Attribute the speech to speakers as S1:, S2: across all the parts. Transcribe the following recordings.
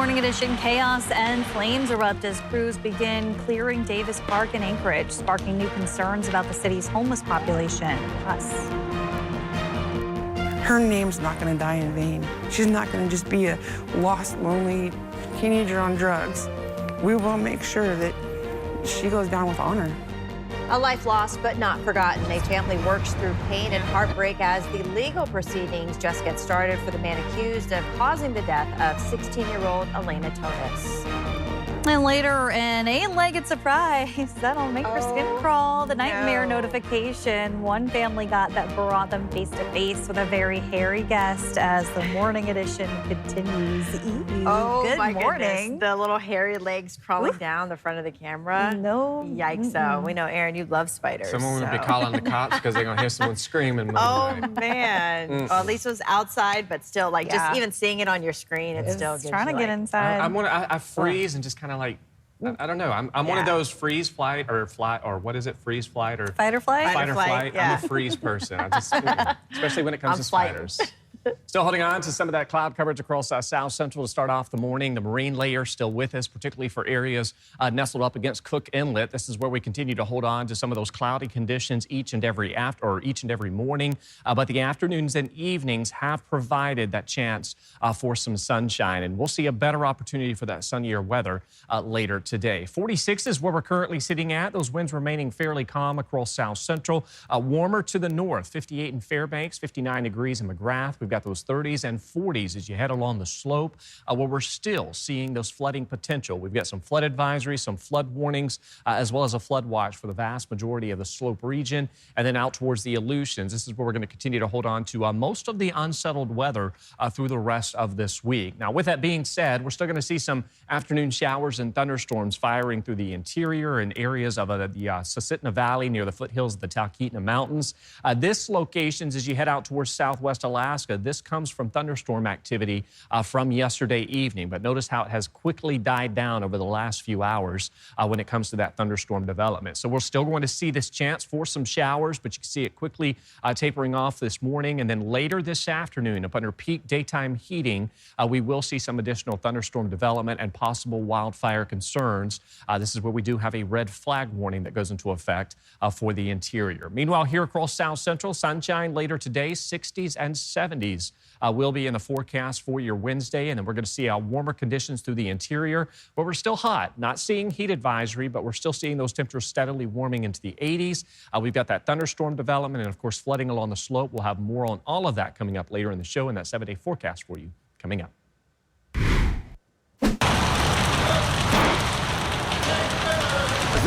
S1: Morning Edition, chaos and flames erupt as crews begin clearing Davis Park in Anchorage, sparking new concerns about the city's homeless population. Plus,
S2: her name's not going to die in vain. She's not going to just be a lost, lonely teenager on drugs. We will make sure that she goes down with honor.
S3: A life lost but not forgotten. A family works through pain and heartbreak as the legal proceedings just get started for the man accused of causing the death of 16-year-old Alena Tennis.
S1: and later, an eight-legged surprise that'll make her skin crawl. The nightmare notification one family got that brought them face-to-face with a very hairy guest as the Morning Edition continues. Good
S3: my
S1: morning.
S3: Goodness. The little hairy legs crawling down the front of the camera.
S1: No.
S3: Yikes. We know, Aaron, you love spiders.
S4: Someone would be calling the cops because they're going to hear someone screaming.
S3: Man. Well, at least it was outside, but still, like, just even seeing it on your screen, it's still gives
S1: trying to get inside.
S4: I freeze and just kind of like, I don't know. I'm one of those freeze, flight, or what is it? Freeze, flight, or
S1: fight or flight?
S4: Fight or flight.
S3: Yeah.
S4: I'm a freeze person. I just, especially when it comes to spiders. Still holding on to some of that cloud coverage across South Central to start off the morning. The marine layer still with us, particularly for areas nestled up against Cook Inlet. This is where we continue to hold on to some of those cloudy conditions each and every morning. But the afternoons and evenings have provided that chance for some sunshine, and we'll see a better opportunity for that sunnier weather later today. 46 is where we're currently sitting at. Those winds remaining fairly calm across South Central. Warmer to the north, 58 in Fairbanks, 59 degrees in McGrath. We've got those 30s and 40s as you head along the slope, where we're still seeing those flooding potential. We've got some flood advisories, some flood warnings, as well as a flood watch for the vast majority of the slope region. And then out towards the Aleutians, this is where we're going to continue to hold on to most of the unsettled weather through the rest of this week. Now, with that being said, we're still going to see some afternoon showers and thunderstorms firing through the interior and areas of the Susitna Valley near the foothills of the Talkeetna Mountains. This locations, as you head out towards southwest Alaska, this comes from thunderstorm activity from yesterday evening. But notice how it has quickly died down over the last few hours when it comes to that thunderstorm development. So we're still going to see this chance for some showers, but you can see it quickly tapering off this morning. And then later this afternoon, up under peak daytime heating, we will see some additional thunderstorm development and possible wildfire concerns. This is where we do have a red flag warning that goes into effect for the interior. Meanwhile, here across South Central, sunshine later today, 60s and 70s. Will be in the forecast for your Wednesday, and then we're going to see warmer conditions through the interior, but we're still hot. Not seeing heat advisory, but we're still seeing those temperatures steadily warming into the 80s. We've got that thunderstorm development and, of course, flooding along the slope. We'll have more on all of that coming up later in the show, and that 7-day forecast for you coming up.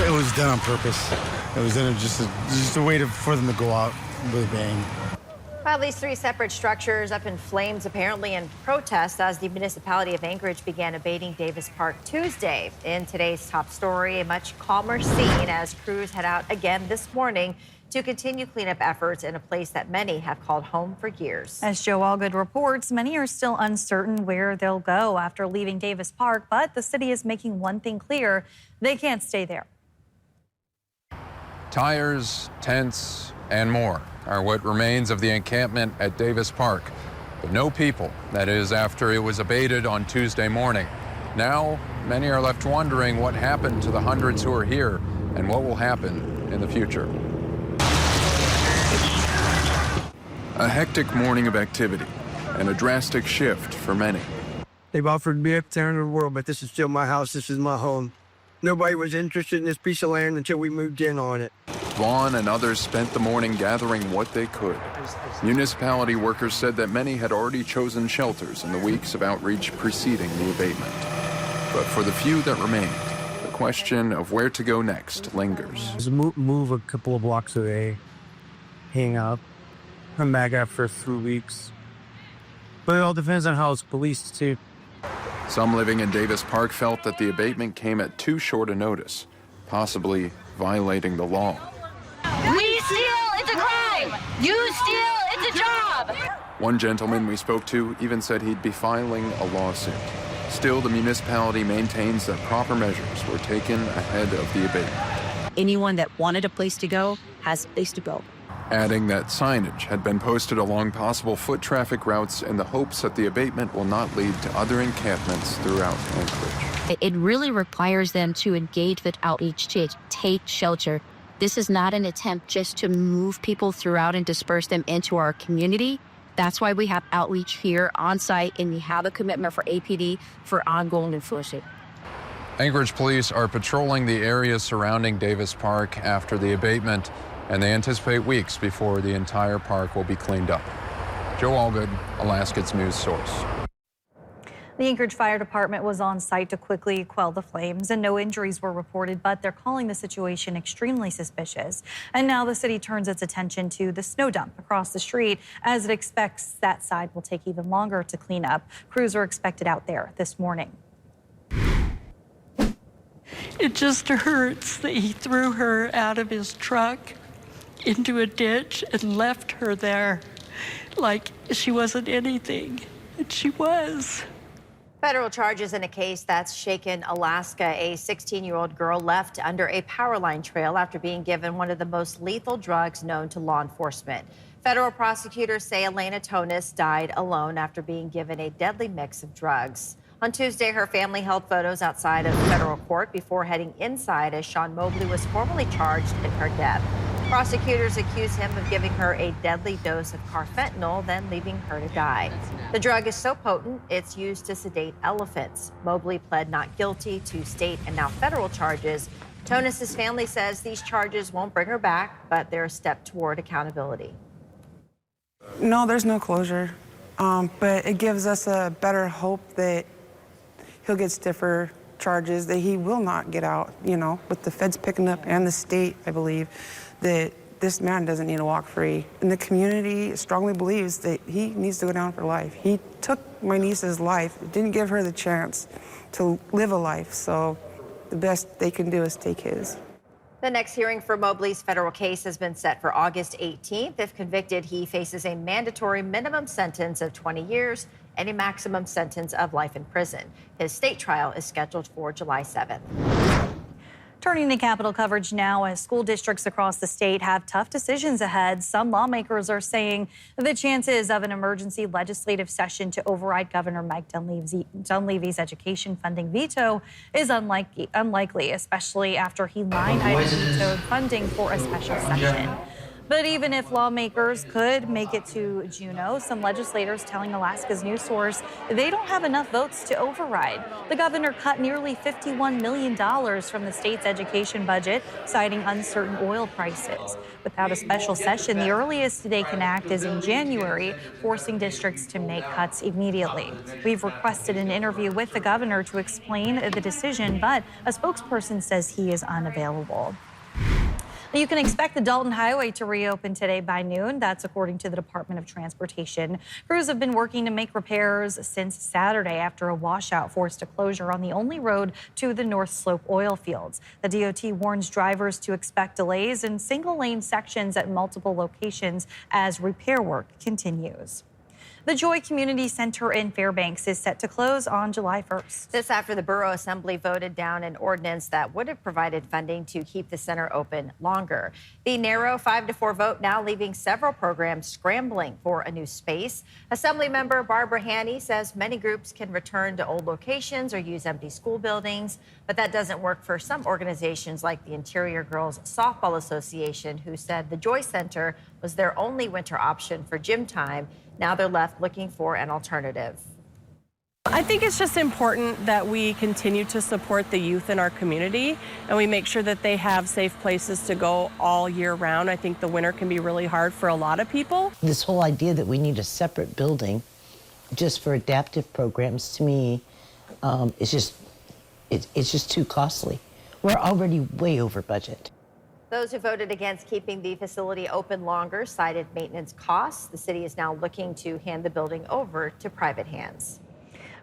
S5: It was done on purpose. It was done just a way for them to go out with a bang.
S3: Well, at least 3 separate structures up in flames, apparently in protest, as the municipality of Anchorage began abating Davis Park Tuesday. In today's top story, a much calmer scene as crews head out again this morning to continue cleanup efforts in a place that many have called home for years.
S1: As Joe Allgood reports, many are still uncertain where they'll go after leaving Davis Park, but the city is making one thing clear: they can't stay there.
S6: Tires, tents, and more are what remains of the encampment at Davis Park. But no people, that is, after it was abated on Tuesday morning. Now, many are left wondering what happened to the hundreds who are here and what will happen in the future. A hectic morning of activity and a drastic shift for many.
S5: They've offered me every town in the world, but this is still my house. This is my home. Nobody was interested in this piece of land until we moved in on it.
S6: Vaughn and others spent the morning gathering what they could. Municipality workers said that many had already chosen shelters in the weeks of outreach preceding the abatement. But for the few that remained, the question of where to go next lingers.
S5: Just move a couple of blocks away, hang up, come back after 3 weeks. But it all depends on how it's policed, too.
S6: Some living in Davis Park felt that the abatement came at too short a notice, possibly violating the law.
S7: We steal, it's a crime! You steal, it's a job!
S6: One gentleman we spoke to even said he'd be filing a lawsuit. Still, the municipality maintains that proper measures were taken ahead of the abatement.
S8: Anyone that wanted a place to go has a place to go.
S6: adding that signage had been posted along possible foot traffic routes in the hopes that the abatement will not lead to other encampments throughout Anchorage.
S8: It really requires them to engage with outreach, to take shelter. This is not an attempt just to move people throughout and disperse them into our community. That's why we have outreach here on site, and we have a commitment for APD for ongoing enforcement.
S6: Anchorage police are patrolling the area surrounding Davis Park after the abatement, and they anticipate weeks before the entire park will be cleaned up. Joe Allgood, Alaska's news source.
S1: The Anchorage Fire Department was on site to quickly quell the flames, and no injuries were reported, but they're calling the situation extremely suspicious. And now the city turns its attention to the snow dump across the street, as it expects that side will take even longer to clean up. Crews are expected out there this morning.
S9: It just hurts that he threw her out of his truck into a ditch and left her there like she wasn't anything, and she was.
S3: Federal charges in a case that's shaken Alaska. A 16-year-old girl left under a power line trail after being given one of the most lethal drugs known to law enforcement. Federal prosecutors say Alena Tennis died alone after being given a deadly mix of drugs. On Tuesday, her family held photos outside of federal court before heading inside as Sean Mobley was formally charged in her death. Prosecutors accuse him of giving her a deadly dose of carfentanil, then leaving her to die. The drug is so potent, it's used to sedate elephants. Mobley pled not guilty to state and now federal charges. Tennis's family says these charges won't bring her back, but they're a step toward accountability.
S2: No, there's no closure, but it gives us a better hope that he'll get stiffer charges, that he will not get out, you know, with the feds picking up and the state, I believe, that this man doesn't need to walk free. And the community strongly believes that he needs to go down for life. He took my niece's life, didn't give her the chance to live a life, so the best they can do is take his.
S3: The next hearing for Mobley's federal case has been set for August 18th. If convicted, he faces a mandatory minimum sentence of 20 years and a maximum sentence of life in prison. His state trial is scheduled for July 7th.
S1: Turning to Capitol coverage now, as school districts across the state have tough decisions ahead. Some lawmakers are saying the chances of an emergency legislative session to override Governor Mike Dunleavy's education funding veto is unlikely, especially after he line-item vetoed funding for a special session. But even if lawmakers could make it to Juneau, some legislators telling Alaska's news source they don't have enough votes to override. The governor cut nearly $51 million from the state's education budget, citing uncertain oil prices. Without a special session, the earliest they can act is in January, forcing districts to make cuts immediately. We've requested an interview with the governor to explain the decision, but a spokesperson says he is unavailable. You can expect the Dalton Highway to reopen today by noon. That's according to the Department of Transportation. Crews have been working to make repairs since Saturday after a washout forced a closure on the only road to the North Slope oil fields. The DOT warns drivers to expect delays in single-lane sections at multiple locations as repair work continues. The Joy Community Center in Fairbanks is set to close on July 1st.
S3: This after the Borough Assembly voted down an ordinance that would have provided funding to keep the center open longer. The narrow 5-4 vote now leaving several programs scrambling for a new space. Assemblymember Barbara Haney says many groups can return to old locations or use empty school buildings, but that doesn't work for some organizations like the Interior Girls Softball Association, who said the Joy Center was their only winter option for gym time. Now they're left looking for an alternative.
S10: I think it's just important that we continue to support the youth in our community and we make sure that they have safe places to go all year round. I think the winter can be really hard for a lot of people.
S11: This whole idea that we need a separate building just for adaptive programs, to me, it's just too costly. We're already way over budget.
S3: Those who voted against keeping the facility open longer cited maintenance costs. The city is now looking to hand the building over to private hands.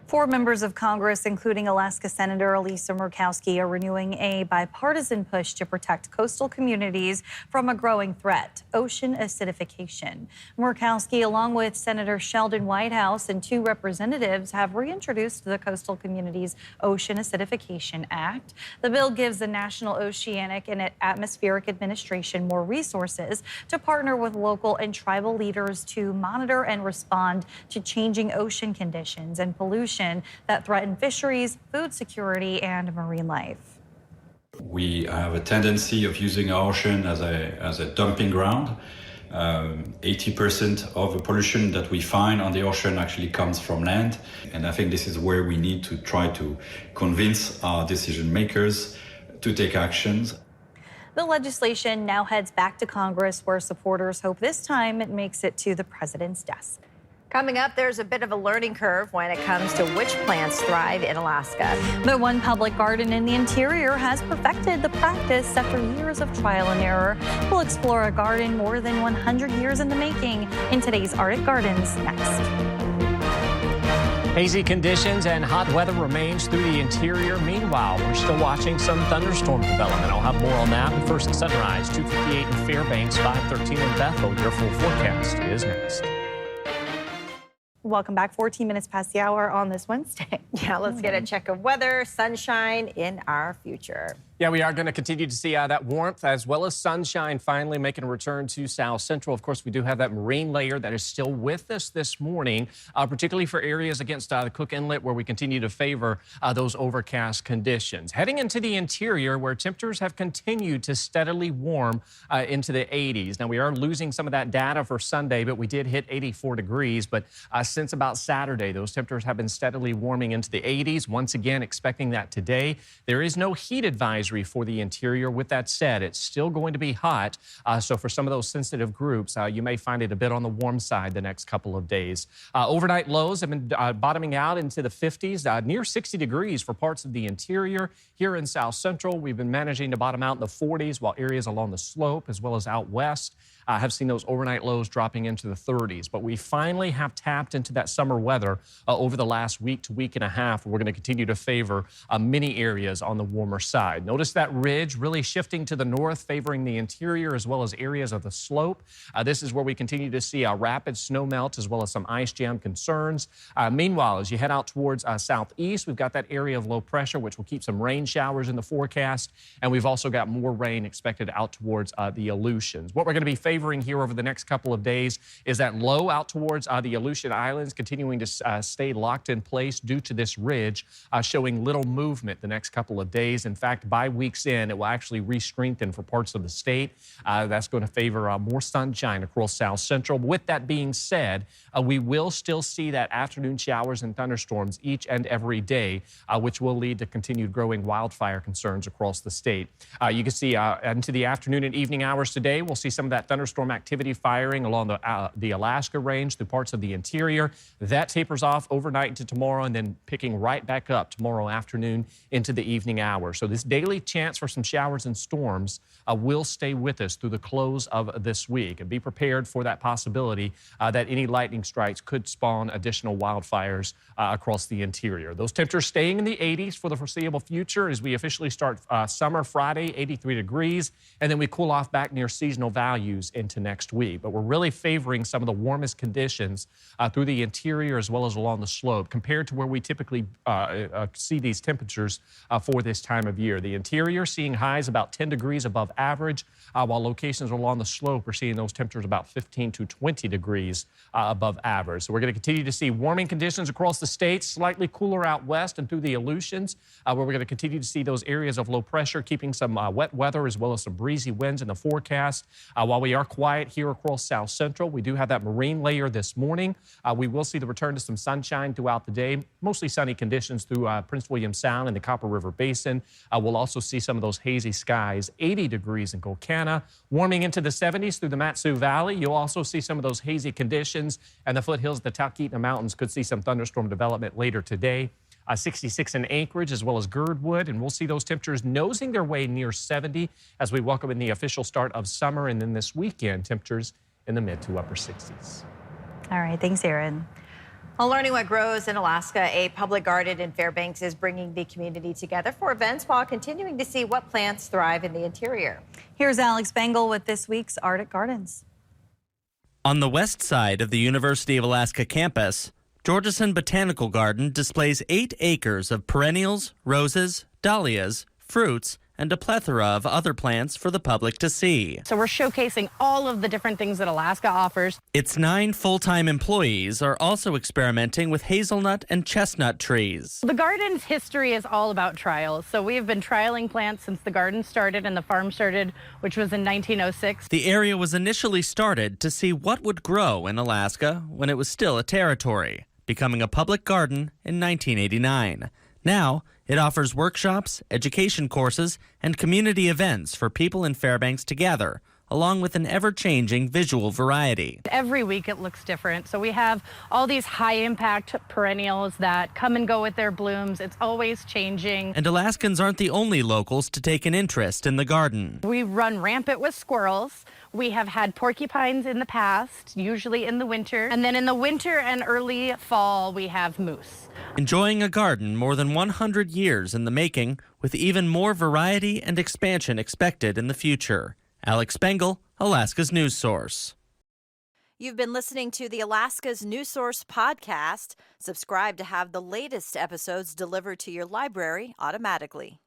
S1: 4 members of Congress, including Alaska Senator Lisa Murkowski, are renewing a bipartisan push to protect coastal communities from a growing threat, ocean acidification. Murkowski, along with Senator Sheldon Whitehouse and 2 representatives, have reintroduced the Coastal Communities Ocean Acidification Act. The bill gives the National Oceanic and Atmospheric Administration more resources to partner with local and tribal leaders to monitor and respond to changing ocean conditions and pollution that threaten fisheries, food security, and marine life.
S12: We have a tendency of using our ocean as a dumping ground. 80% of the pollution that we find on the ocean actually comes from land. And I think this is where we need to try to convince our decision makers to take actions.
S1: The legislation now heads back to Congress, where supporters hope this time it makes it to the president's desk.
S3: Coming up, there's a bit of a learning curve when it comes to which plants thrive in Alaska.
S1: But one public garden in the interior has perfected the practice after years of trial and error. We'll explore a garden more than 100 years in the making in today's Arctic Gardens next.
S4: Hazy conditions and hot weather remains through the interior. Meanwhile, we're still watching some thunderstorm development. I'll have more on that. But first, at sunrise, 2:58 in Fairbanks, 5:13 in Bethel. Your full forecast is next.
S1: Welcome back. 14 minutes past the hour on this Wednesday.
S3: Yeah, let's get a check of weather, sunshine in our future.
S4: Yeah, we are going to continue to see that warmth as well as sunshine finally making a return to South Central. Of course, we do have that marine layer that is still with us this morning, particularly for areas against the Cook Inlet where we continue to favor those overcast conditions. Heading into the interior where temperatures have continued to steadily warm into the 80s. Now, we are losing some of that data for Sunday, but we did hit 84 degrees. But since about Saturday, those temperatures have been steadily warming into the 80s. Once again, expecting that today. There is no heat advisory for the interior. With that said, it's still going to be hot. So for some of those sensitive groups, you may find it a bit on the warm side the next couple of days. Overnight lows have been bottoming out into the 50s, near 60 degrees for parts of the interior. Here in South Central, we've been managing to bottom out in the 40s, while areas along the slope as well as out west have seen those overnight lows dropping into the 30s. But we finally have tapped into that summer weather over the last week to week and a half. We're going to continue to favor many areas on the warmer side. Notice that ridge really shifting to the north, favoring the interior as well as areas of the slope. This is where we continue to see rapid snow melt as well as some ice jam concerns. Meanwhile, as you head out towards southeast, we've got that area of low pressure, which will keep some rain showers in the forecast. And we've also got more rain expected out towards the Aleutians. What we're going to be favoring here over the next couple of days is that low out towards the Aleutian Islands, continuing to stay locked in place due to this ridge, showing little movement the next couple of days. In fact, by week's end, it will actually re-strengthen for parts of the state. That's going to favor more sunshine across South Central. With that being said, we will still see that afternoon showers and thunderstorms each and every day, which will lead to continued growing wildfire concerns across the state. You can see into the afternoon and evening hours today, we'll see some of that thunderstorm activity firing along the Alaska range through parts of the interior. That tapers off overnight into tomorrow and then picking right back up tomorrow afternoon into the evening hours. So this daily chance for some showers and storms will stay with us through the close of this week. And be prepared for that possibility that any lightning strikes could spawn additional wildfires across the interior. Those temperatures staying in the 80s for the foreseeable future as we officially start summer Friday, 83 degrees, and then we cool off back near seasonal values into next week. But we're really favoring some of the warmest conditions through the interior as well as along the slope compared to where we typically see these temperatures for this time of year. The interior seeing highs about 10 degrees above average, while locations along the slope are seeing those temperatures about 15 to 20 degrees above average. So we're going to continue to see warming conditions across the state, slightly cooler out west and through the Aleutians, where we're going to continue to see those areas of low pressure, keeping some wet weather as well as some breezy winds in the forecast. While we are quiet here across South Central, we do have that marine layer this morning. We will see the return to some sunshine throughout the day, mostly sunny conditions through Prince William Sound and the Copper River Basin. We'll also see some of those hazy skies, 80 degrees in Colcana, warming into the 70s through the Mat-Su Valley. You'll also see some of those hazy conditions, and the foothills of the Talkeetna Mountains could see some thunderstorm development later today. 66 in Anchorage as well as Girdwood, and we'll see those temperatures nosing their way near 70 as we welcome in the official start of summer, and then this weekend temperatures in the mid to upper 60s.
S1: All right, thanks, Aaron.
S3: Well, learning what grows in Alaska, a public garden in Fairbanks is bringing the community together for events while continuing to see what plants thrive in the interior.
S1: Here's Alex Bengal with this week's Arctic Gardens.
S13: On the west side of the University of Alaska campus, Georgeson Botanical Garden displays 8 acres of perennials, roses, dahlias, fruits, and a plethora of other plants for the public to see.
S14: So we're showcasing all of the different things that Alaska offers.
S13: Its 9 full-time employees are also experimenting with hazelnut and chestnut trees.
S14: The garden's history is all about trials. So we have been trialing plants since the garden started and the farm started, which was in 1906.
S13: The area was initially started to see what would grow in Alaska when it was still a territory, becoming a public garden in 1989. Now, it offers workshops, education courses, and community events for people in Fairbanks to gather, along with an ever-changing visual variety.
S14: Every week it looks different. So we have all these high-impact perennials that come and go with their blooms. It's always changing.
S13: And Alaskans aren't the only locals to take an interest in the garden.
S14: We run rampant with squirrels. We have had porcupines in the past, usually in the winter. And then in the winter and early fall, we have moose.
S13: Enjoying a garden more than 100 years in the making, with even more variety and expansion expected in the future. Alex Bengal, Alaska's News Source.
S15: You've been listening to the Alaska's News Source podcast. Subscribe to have the latest episodes delivered to your library automatically.